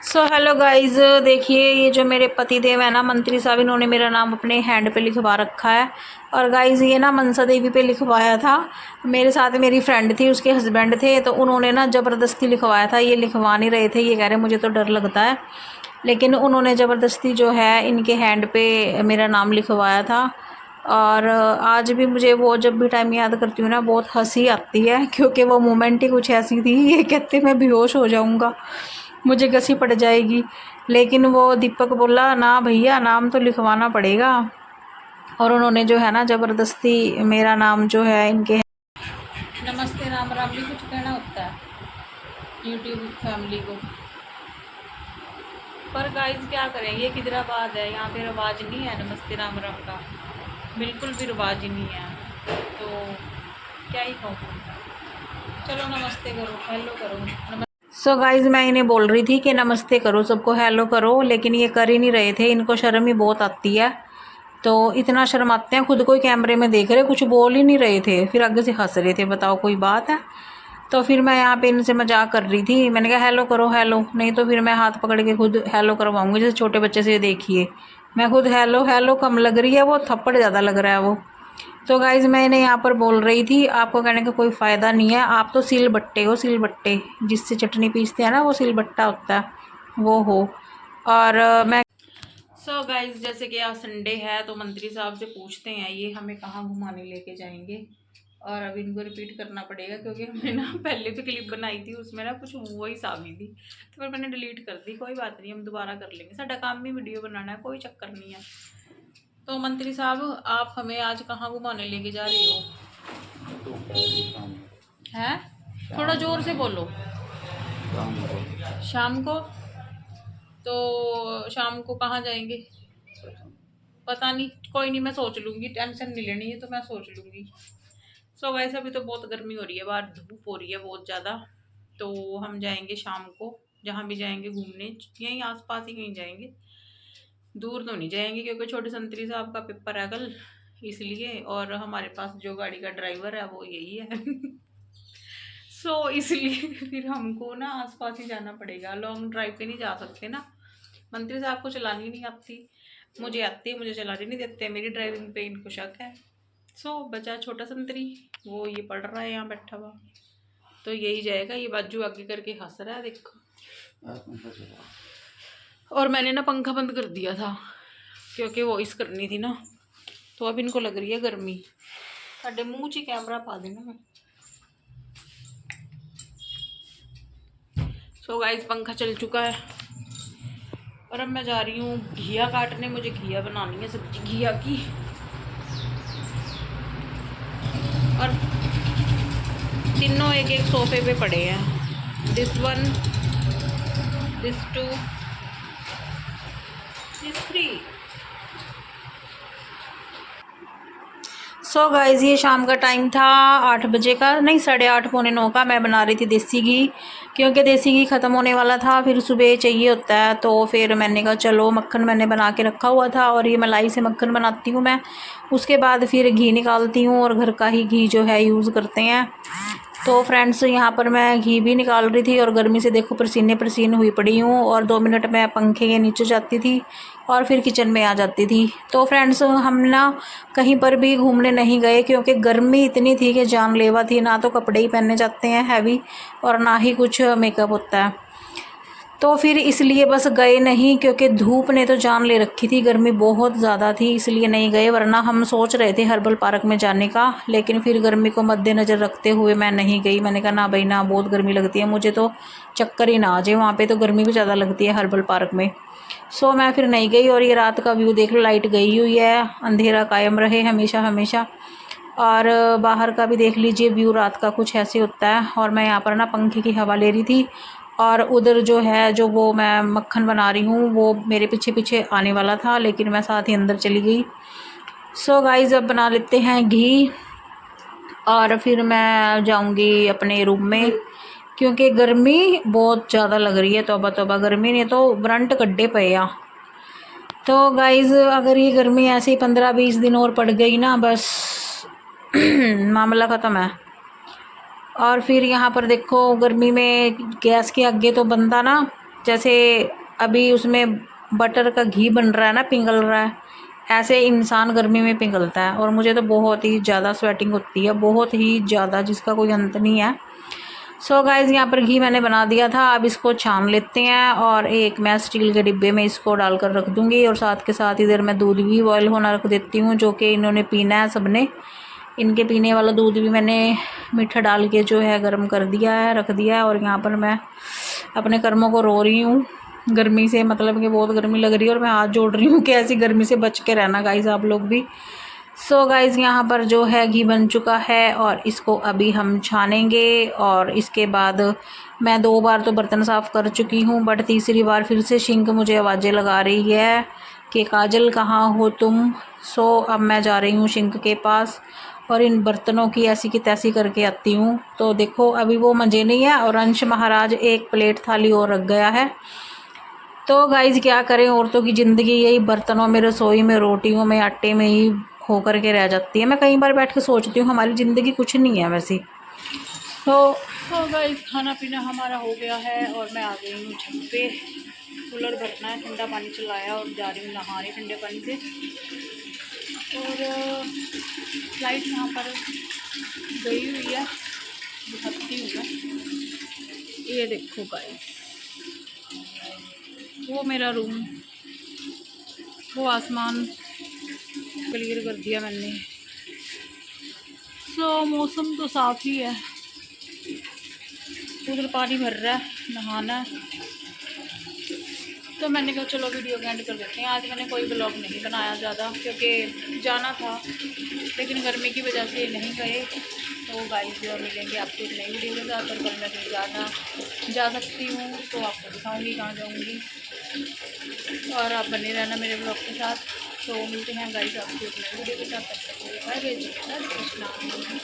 So hello guys, देखिए ये जो मेरे पति देव है ना, मंत्री साहब, इन्होंने मेरा नाम अपने हैंड पे लिखवा रखा है। और गाइज़ ये ना मनसा देवी पे लिखवाया था। मेरे साथ मेरी फ्रेंड थी, उसके हस्बैंड थे, तो उन्होंने ना ज़बरदस्ती लिखवाया था। ये लिखवा नहीं रहे थे, ये कह रहे मुझे तो डर लगता है, लेकिन उन्होंने ज़बरदस्ती जो है इनके हैंड पे मेरा नाम लिखवाया था। और आज भी मुझे वो जब भी टाइम याद करती हूँ ना, बहुत हंसी आती है, क्योंकि वो मोमेंट ही कुछ ऐसी थी। ये कहते मैं बेहोश हो जाऊँगा, मुझे घसी पड़ जाएगी, लेकिन वो दीपक बोला ना भैया, नाम तो लिखवाना पड़ेगा। और उन्होंने जो है ना ज़बरदस्ती मेरा नाम जो है इनके नमस्ते राम राम भी कुछ कहना होता है यूट्यूब फैमिली को। पर गाइस क्या करें, ये किधराबाद है, यहाँ पे रिवाज नहीं है नमस्ते राम राम का, बिल्कुल भी रिवाज ही नहीं है। तो क्या ही कहूँ, चलो नमस्ते करो, हेलो करो। सो गाइज़ मैं इन्हें बोल रही थी कि नमस्ते करो, सबको हेलो करो, लेकिन ये कर ही नहीं रहे थे। इनको शर्म ही बहुत आती है, तो इतना शर्माते हैं, खुद को ही कैमरे में देख रहे, कुछ बोल ही नहीं रहे थे, फिर आगे से हंस रहे थे। बताओ कोई बात है। तो फिर मैं यहाँ पे इनसे मजाक कर रही थी, मैंने कहा हेलो करो हेलो, नहीं तो फिर मैं हाथ पकड़ के खुद हेलो करवाऊँगी, जैसे छोटे बच्चे से। देखिए मैं खुद हेलो हेलो कम लग रही है, वो थप्पड़ ज़्यादा लग रहा है वो। तो गाइज़ मैं इन्हें यहाँ पर बोल रही थी, आपको कहने का कोई फ़ायदा नहीं है, आप तो सिल बट्टे हो, सिल बट्टे, जिससे चटनी पीसते हैं ना, वो सिल बट्टा होता है, वो हो। और मैं गाइज़ जैसे कि आज संडे है, तो मंत्री साहब से पूछते हैं ये हमें कहाँ घुमाने लेके जाएंगे। और अब इनको रिपीट करना पड़ेगा, क्योंकि हमने ना पहले भी क्लिप बनाई थी, उसमें ना कुछ वही सामी थी, तो फिर मैंने डिलीट कर दी। कोई बात नहीं, हम दोबारा कर लेंगे, साडा काम भी वीडियो बनाना है, कोई चक्कर नहीं है। तो मंत्री साहब आप हमें आज कहाँ घुमाने लेके जा रहे हो? हैं? थोड़ा जोर से बोलो। शाम को? तो शाम को कहाँ जाएंगे? पता नहीं, कोई नहीं, मैं सोच लूँगी, टेंशन नहीं लेनी है, तो मैं सोच लूँगी। सो वैसे अभी तो बहुत गर्मी हो रही है, बाहर धूप हो रही है बहुत ज़्यादा। तो हम जाएंगे शाम को, जहाँ भी जाएंगे घूमने, यहीं आसपास ही कहीं जाएंगे, दूर तो नहीं जाएंगे, क्योंकि छोटे संतरी साहब का पेपर है कल, इसलिए। और हमारे पास जो गाड़ी का ड्राइवर है वो यही है। सो इसलिए फिर हमको ना आसपास ही जाना पड़ेगा, लॉन्ग ड्राइव पे नहीं जा सकते ना। मंत्री साहब को चलानी नहीं आती, मुझे आती है, मुझे चलाने नहीं देते, मेरी ड्राइविंग पे इनको शक है। सो बचा छोटा संतरी, वो ये पढ़ रहा है यहाँ बैठा हुआ, तो यही जाएगा। ये बाजू आगे करके हंस रहा है, देखो। और मैंने ना पंखा बंद कर दिया था, क्योंकि वॉइस करनी थी ना, तो अब इनको लग रही है गर्मी। साढ़े मुँह च कैमरा पा देना मैं। सो गाइस पंखा चल चुका है, और अब मैं जा रही हूँ घिया काटने, मुझे घिया बनानी है, सब्जी घिया की। और तीनों एक एक सोफे पे पड़े हैं, this one, this two, this three. So guys ये शाम का टाइम था, 8 बजे का, नहीं 8:30 पौने 9 का। मैं बना रही थी देसी घी, क्योंकि देसी घी ख़त्म होने वाला था, फिर सुबह चाहिए होता है। तो फिर मैंने कहा चलो, मक्खन मैंने बना के रखा हुआ था, और ये मलाई से मक्खन बनाती हूँ मैं, उसके बाद फिर घी निकालती हूँ, और घर का ही घी जो है यूज़ करते हैं। तो फ्रेंड्स यहाँ पर मैं घी भी निकाल रही थी, और गर्मी से देखो पसीने पसीन हुई पड़ी हूँ, और 2 मिनट में पंखे के नीचे जाती थी, और फिर किचन में आ जाती थी। तो फ्रेंड्स हम ना कहीं पर भी घूमने नहीं गए, क्योंकि गर्मी इतनी थी कि जानलेवा थी, ना तो कपड़े ही पहने जाते हैं हैवी, और ना ही कुछ मेकअप होता है। तो फिर इसलिए बस गए नहीं, क्योंकि धूप ने तो जान ले रखी थी, गर्मी बहुत ज़्यादा थी, इसलिए नहीं गए। वरना हम सोच रहे थे हर्बल पार्क में जाने का, लेकिन फिर गर्मी को मद्देनज़र रखते हुए मैं नहीं गई। मैंने कहा ना भाई ना, बहुत गर्मी लगती है मुझे, तो चक्कर ही ना आ जाए, वहाँ पे तो गर्मी भी ज़्यादा लगती है हर्बल पार्क में। सो मैं फिर नहीं गई। और ये रात का व्यू देख लो, लाइट गई हुई है, अंधेरा कायम रहे हमेशा हमेशा। और बाहर का भी देख लीजिए व्यू, रात का कुछ ऐसे होता है। और मैं यहाँ पर ना पंखे की हवा ले रही थी, और उधर जो है, जो वो मैं मक्खन बना रही हूँ, वो मेरे पीछे पीछे आने वाला था, लेकिन मैं साथ ही अंदर चली गई। सो गाइस अब बना लेते हैं घी, और फिर मैं जाऊँगी अपने रूम में, क्योंकि गर्मी बहुत ज़्यादा लग रही है। तौबा तौबा, गर्मी ने तो ब्रंट कड्डे पे आ। तो गाइस अगर ये गर्मी ऐसे ही 15-20 दिन और पड़ गई ना, बस मामला ख़त्म है। और फिर यहाँ पर देखो, गर्मी में गैस के आगे तो बंदा ना जैसे अभी उसमें बटर का घी बन रहा है ना, पिघल रहा है, ऐसे इंसान गर्मी में पिघलता है। और मुझे तो बहुत ही ज़्यादा स्वेटिंग होती है, बहुत ही ज़्यादा, जिसका कोई अंत नहीं है। सो गाइज़ यहाँ पर घी मैंने बना दिया था, अब इसको छान लेते हैं और एक मैं स्टील के डिब्बे में इसको डालकर रख दूँगी। और साथ के साथ इधर मैं दूध भी बॉयल होना रख देती हूँ, जो कि इन्होंने पीना है सबने। इनके पीने वाला दूध भी मैंने मीठा डाल के जो है गर्म कर दिया है, रख दिया है। और यहाँ पर मैं अपने कर्मों को रो रही हूँ गर्मी से, मतलब कि बहुत गर्मी लग रही है और मैं हाथ जोड़ रही हूँ कि ऐसी गर्मी से बच के रहना गाइज़ आप लोग भी। सो गाइज़ यहाँ पर जो है घी बन चुका है और इसको अभी हम छानेंगे। और इसके बाद मैं 2 बार तो बर्तन साफ़ कर चुकी हूँ, बट तीसरी बार फिर से सिंक मुझे आवाज़ें लगा रही है कि काजल कहाँ हो तुम। सो अब मैं जा रही हूँ सिंक के पास और इन बर्तनों की ऐसी की तैसी करके आती हूँ। तो देखो अभी वो मज़े नहीं है और अंश महाराज एक प्लेट थाली और रख गया है। तो गाइज़ क्या करें, औरतों की ज़िंदगी यही बर्तनों में, रसोई में, रोटियों में, आटे में ही हो कर के रह जाती है। मैं कई बार बैठ के सोचती हूँ हमारी ज़िंदगी कुछ नहीं है वैसे। तो गाइस खाना पीना हमारा हो गया है और मैं आ गई हूँ छत पे। कूलर भरना है, ठंडा पानी चलाया और जा रही हूँ नहाने ठंडे पानी से। और लाइट यहाँ पर गई हुई है, दिखाती हूँ मैं। ये देखो गाइस, वो मेरा रूम, वो आसमान क्लियर कर दिया मैंने। सो मौसम तो साफ़ ही है, उधर पानी भर रहा है, नहाना है। तो मैंने कहा चलो वीडियो को एंड कर देते हैं। आज मैंने कोई ब्लॉग नहीं बनाया ज़्यादा, क्योंकि जाना था लेकिन गर्मी की वजह से नहीं गए। तो गाइस मिलेंगे आपको एक नई वीडियो के साथ। और कल मैं कहीं जा सकती हूँ तो आपको दिखाऊँगी कहाँ जाऊँगी, और आप बने रहना मेरे ब्लॉग के साथ। तो मिलते हैं गाइस आपको एक नई वीडियो के साथ, तब तक बाय बाय, जय श्री कृष्ण।